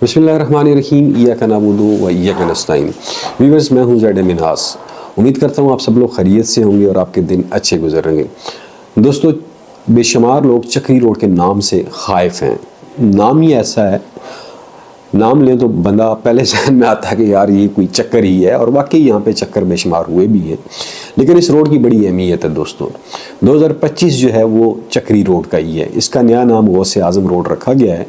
बिस्मिल्लाहिर्रहमानिर्रहीम, इय्याका नअबुदु व इय्याका नस्तईन। व्यूअर्स, मैं हूं ज़ैड मिन्हास। उम्मीद करता हूं आप सब लोग खैरियत से होंगे और आपके दिन अच्छे गुजरेंगे। दोस्तों, बेशुमार लोग चक्री रोड के नाम से खाइफ हैं। नाम ही ऐसा है, नाम लें तो बंदा पहले जहन में आता है कि यार ये कोई चक्कर ही है, और वाकई यहाँ पे चक्कर बेशुमार हुए भी हैं। लेकिन इस रोड की बड़ी अहमियत है दोस्तों। 2025 जो है वो चक्री रोड का ही है। इसका नया नाम गौसे आज़म रोड रखा गया है।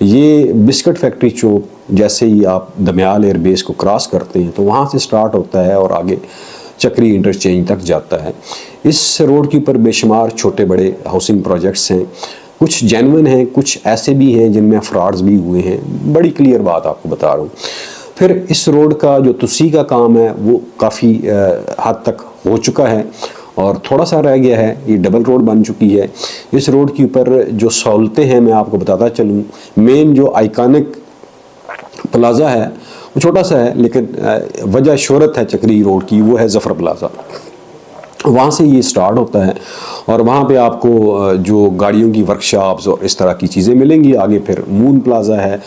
ये बिस्किट फैक्ट्री चौक जैसे ही आप दमयाल एयरबेस को क्रॉस करते हैं तो वहाँ से स्टार्ट होता है और आगे चक्री इंटरचेंज तक जाता है। इस रोड के ऊपर बेशुमार छोटे बड़े हाउसिंग प्रोजेक्ट्स हैं। कुछ जेन्युइन हैं, कुछ ऐसे भी हैं जिनमें फ्रॉड्स भी हुए हैं। बड़ी क्लियर बात आपको बता रहा हूँ। फिर इस रोड का जो तुसी का काम है वो काफ़ी हद तक हो चुका है और थोड़ा सा रह गया है। ये डबल रोड बन चुकी है। इस रोड के ऊपर जो सहूलतें हैं मैं आपको बताता चलूँ। मेन जो आइकॉनिक प्लाज़ा है वो छोटा सा है, लेकिन वजह शोहरत है चक्री रोड की, वो है ज़फ़र प्लाज़ा। वहाँ से ये स्टार्ट होता है और वहाँ पे आपको जो गाड़ियों की वर्कशॉप्स और इस तरह की चीज़ें मिलेंगी। आगे फिर मून प्लाज़ा है,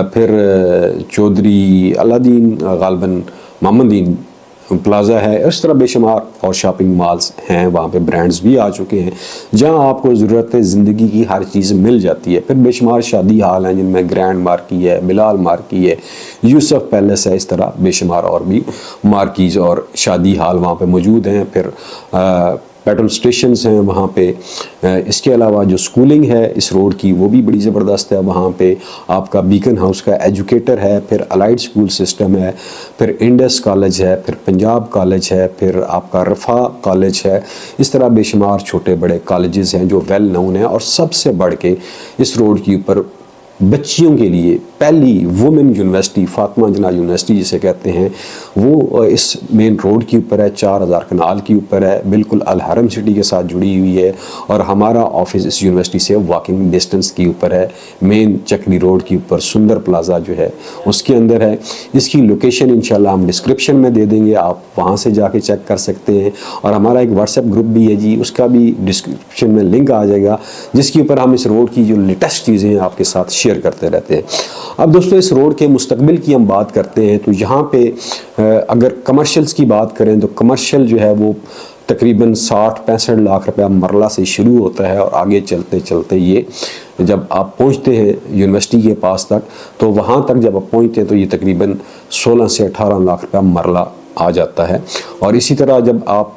फिर चौधरी अलादीन गालबन मोहम्मदीन प्लाज़ा है। इस तरह बेशुमार और शॉपिंग मॉल्स हैं। वहाँ पे ब्रांड्स भी आ चुके हैं जहाँ आपको ज़रूरत ज़िंदगी की हर चीज़ मिल जाती है। फिर बेशुमार शादी हाल हैं जिनमें ग्रैंड मार्की है, बिलाल मार्की है, यूसुफ पैलेस है। इस तरह बेशुमार और भी मार्कीज़ और शादी हाल वहाँ पे मौजूद हैं। फिर पेट्रोल स्टेशंस हैं वहाँ पे। इसके अलावा जो स्कूलिंग है इस रोड की वो भी बड़ी ज़बरदस्त है। वहाँ पे आपका बीकन हाउस का एजुकेटर है, फिर अलाइड स्कूल सिस्टम है, फिर इंडस कॉलेज है, फिर पंजाब कॉलेज है, फिर आपका रफ़ा कॉलेज है। इस तरह बेशुमार छोटे बड़े कॉलेजेस हैं जो वेल नोन हैं। और सबसे बढ़ के इस रोड के ऊपर बच्चियों के लिए पहली वुमेन यूनिवर्सिटी, फातिमा जिन्ना यूनिवर्सिटी जिसे कहते हैं, वो इस मेन रोड के ऊपर है। 4000 कनाल के ऊपर है, बिल्कुल अल हरम सिटी के साथ जुड़ी हुई है। और हमारा ऑफिस इस यूनिवर्सिटी से वॉकिंग डिस्टेंस के ऊपर है। मेन चक्री रोड के ऊपर सुंदर प्लाज़ा जो है उसके अंदर है। इसकी लोकेशन इंशाल्लाह हम डिस्क्रिप्शन में दे देंगे, आप वहाँ से जाके चेक कर सकते हैं। और हमारा एक व्हाट्सएप ग्रुप भी है जी, उसका भी डिस्क्रिप्शन में लिंक आ जाएगा, जिसके ऊपर हम इस रोड की जो लेटेस्ट चीज़ें हैं आपके साथ शेयर करते रहते हैं। अब दोस्तों, इस रोड के मुस्तकबिल की हम बात करते हैं तो यहाँ पे अगर कमर्शियल्स की बात करें तो कमर्शियल जो है वो तकरीबन 60-65 लाख रुपया मरला से शुरू होता है। और आगे चलते चलते ये जब आप पहुँचते हैं यूनिवर्सिटी के पास तक, तो वहाँ तक जब आप पहुँचते हैं तो ये तकरीबन 16 से 18 लाख रुपया मरला आ जाता है। और इसी तरह जब आप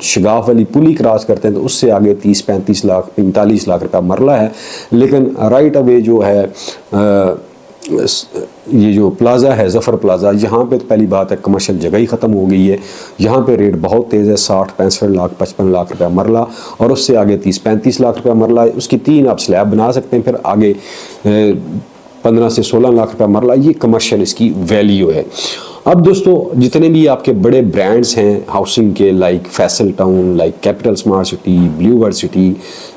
शगाफ वाली पुली क्रॉस करते हैं तो उससे आगे 30-35 लाख 45 लाख रुपया मरला है। लेकिन राइट अवे जो है ये जो प्लाज़ा है ज़फ़र प्लाज़ा, यहाँ पे तो पहली बात है कमर्शियल जगह ही ख़त्म हो गई है। यहाँ पे रेट बहुत तेज़ है, 60-65 लाख 55 लाख रुपया मरला, और उससे आगे 30-35 लाख रुपया मरला। उसकी 3 आप स्लैब बना सकते हैं। फिर आगे 15 से 16 लाख रुपया मरला, ये कमर्शियल इसकी वैल्यू है। अब दोस्तों, जितने भी आपके बड़े ब्रांड्स हैं हाउसिंग के, like Faisal town, like capital smart city, blue world city,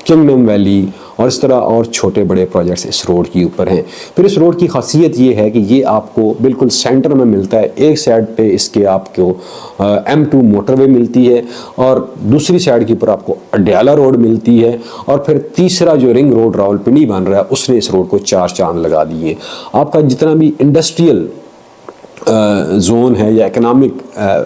kingdom valley और इस तरह और छोटे बड़े प्रोजेक्ट्स इस रोड के ऊपर हैं। फिर इस रोड की खासियत ये है कि ये आपको बिल्कुल सेंटर में मिलता है। एक साइड पे इसके आपको M2 मोटरवे मिलती है और दूसरी साइड के ऊपर आपको अडयाला रोड मिलती है। और फिर तीसरा जो रिंग रोड रावलपिंडी बन रहा है उसने इस रोड को 4 चांद लगा दिए। आपका जितना भी इंडस्ट्रियल जोन है या इकोनॉमिक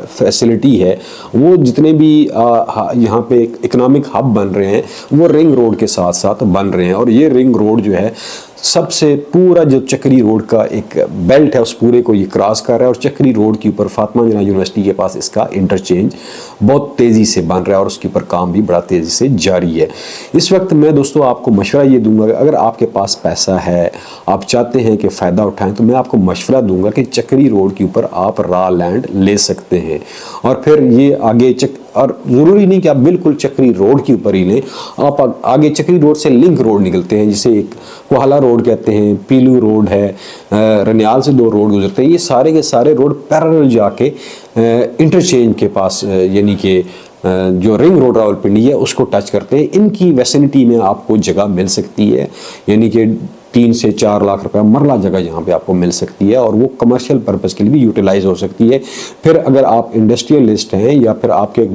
फैसिलिटी है, वो जितने भी यहाँ पे इकोनॉमिक हब बन रहे हैं वो रिंग रोड के साथ साथ बन रहे हैं। और ये रिंग रोड जो है सबसे पूरा जो चक्री रोड का एक बेल्ट है उस पूरे को ये क्रॉस कर रहा है। और चक्री रोड के ऊपर फातिमा जिन्ना यूनिवर्सिटी के पास इसका इंटरचेंज बहुत तेज़ी से बन रहा है और उसके ऊपर काम भी बड़ा तेज़ी से जारी है। इस वक्त मैं दोस्तों आपको मशवरा ये दूंगा कि अगर आपके पास पैसा है, आप चाहते हैं कि फ़ायदा उठाएं, तो मैं आपको मशवरा दूंगा कि चक्री रोड के ऊपर आप रॉ लैंड ले सकते हैं। और फिर ये आगे और ज़रूरी नहीं कि आप बिल्कुल चक्री रोड के ऊपर ही लें, आप आगे चक्री रोड से लिंक रोड निकलते हैं जिसे एक कोहला रोड कहते हैं, पीलू रोड है, रनियाल से 2 रोड गुजरते हैं। ये सारे के सारे रोड पैरेलल जाके इंटरचेंज के पास यानी कि जो रिंग रोड रावलपिंडी है उसको टच करते हैं। इनकी वैसिनिटी में आपको जगह मिल सकती है, यानी कि 3 से 4 लाख रुपए मरला जगह यहाँ पे आपको मिल सकती है और वो कमर्शियल पर्पस के लिए भी यूटिलाइज हो सकती है। फिर अगर आप इंडस्ट्रियलिस्ट हैं या फिर आपके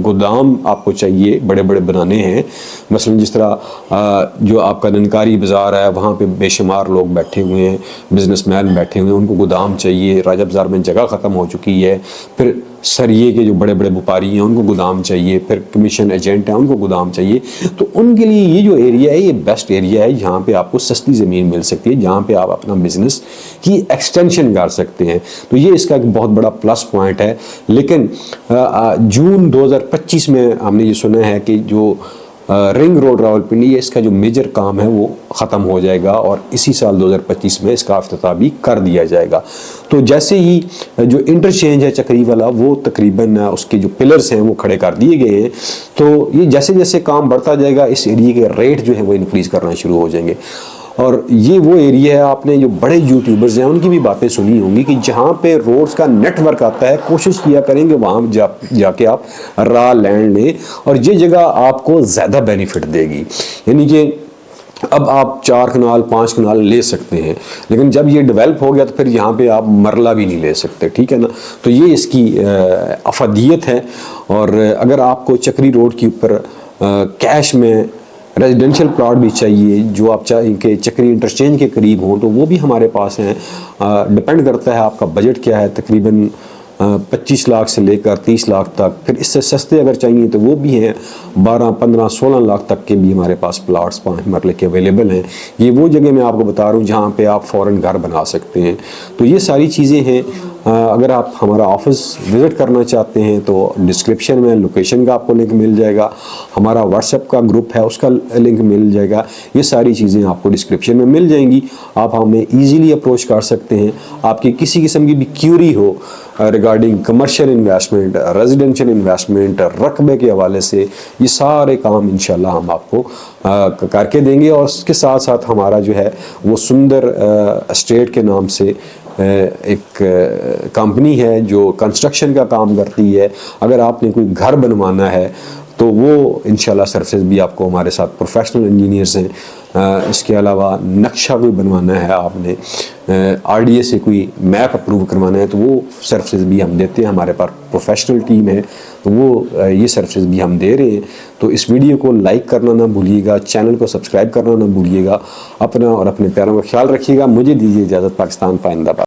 गोदाम आपको चाहिए बड़े बड़े बनाने हैं, मसलन जिस तरह जो आपका ननकारी बाज़ार है वहाँ पे बेशुमार लोग बैठे हुए हैं, बिजनेसमैन बैठे हुए हैं, उनको गोदाम चाहिए, राजा बाज़ार में जगह ख़त्म हो चुकी है। फिर सरिये के जो बड़े बड़े व्यापारी हैं उनको गोदाम चाहिए, फिर कमीशन एजेंट हैं उनको गोदाम चाहिए। तो उनके लिए ये जो एरिया है ये बेस्ट एरिया है, जहाँ पे आपको सस्ती ज़मीन मिल सकती है, जहाँ पे आप अपना बिजनेस की एक्सटेंशन कर सकते हैं। तो ये इसका एक बहुत बड़ा प्लस पॉइंट है। लेकिन जून 2025 में हमने ये सुना है कि जो रिंग रोड रावलपिंडी, इसका जो मेजर काम है वो ख़त्म हो जाएगा और इसी साल 2025 में इसका इफ्तिताह भी कर दिया जाएगा। तो जैसे ही जो इंटरचेंज है चक्री वाला वो तकरीबन उसके जो पिलर्स हैं वो खड़े कर दिए गए हैं। तो ये जैसे जैसे काम बढ़ता जाएगा इस एरिया के रेट जो है वो इंक्रीज़ करना शुरू हो जाएंगे। और ये वो एरिया है, आपने जो बड़े यूट्यूबर्स हैं उनकी भी बातें सुनी होंगी कि जहाँ पे रोड्स का नेटवर्क आता है, कोशिश किया करेंगे वहाँ जाके आप रॉ लैंड लें और ये जगह आपको ज़्यादा बेनिफिट देगी। यानी कि अब आप 4 कनाल 5 कनाल ले सकते हैं, लेकिन जब ये डेवलप हो गया तो फिर यहाँ पे आप मरला भी नहीं ले सकते, ठीक है ना। तो ये इसकी अफादियत है। और अगर आपको चक्री रोड के ऊपर कैश में रेजिडेंशियल प्लॉट भी चाहिए जो आप चाहें कि चक्री इंटरचेंज के करीब हों, तो वो भी हमारे पास हैं। डिपेंड करता है आपका बजट क्या है, तकरीबन 25 लाख से लेकर 30 लाख तक। फिर इससे सस्ते अगर चाहिए तो वो भी हैं, 12, 15, 16 लाख तक के भी हमारे पास प्लाट्स 5 मरले के अवेलेबल हैं। ये वो जगह मैं आपको बता रहा हूँ जहाँ पे आप फ़ौरन घर बना सकते हैं। तो ये सारी चीज़ें हैं। अगर आप हमारा ऑफिस विज़िट करना चाहते हैं तो डिस्क्रिप्शन में लोकेशन का आपको लिंक मिल जाएगा, हमारा व्हाट्सएप का ग्रुप है उसका लिंक मिल जाएगा। ये सारी चीज़ें आपको डिस्क्रिप्शन में मिल जाएंगी। आप हमें ईज़िली अप्रोच कर सकते हैं। आपकी किसी किस्म की भी क्यूरी हो regarding commercial investment, residential investment, रकबे के हवाले से, ये सारे काम इंशाल्लाह हम आपको करके देंगे। और उसके साथ साथ हमारा जो है वो सुंदर एस्टेट के नाम से एक कंपनी है जो कंस्ट्रक्शन का काम करती है। अगर आपने कोई घर बनवाना है तो वो इंशाल्लाह सर्विस भी आपको हमारे साथ प्रोफेशनल इंजीनियर्स हैं। इसके अलावा नक्शा कोई बनवाना है, आपने RDA से कोई मैप अप्रूव करवाना है तो वो सर्विस भी हम देते हैं। हमारे पास प्रोफेशनल टीम है तो वो ये सर्विस भी हम दे रहे हैं। तो इस वीडियो को लाइक करना ना भूलिएगा, चैनल को सब्सक्राइब करना ना भूलिएगा। अपना और अपने प्यारों का ख्याल रखिएगा। मुझे दीजिए इजाज़त। पाकिस्तान पाइंदाबाद।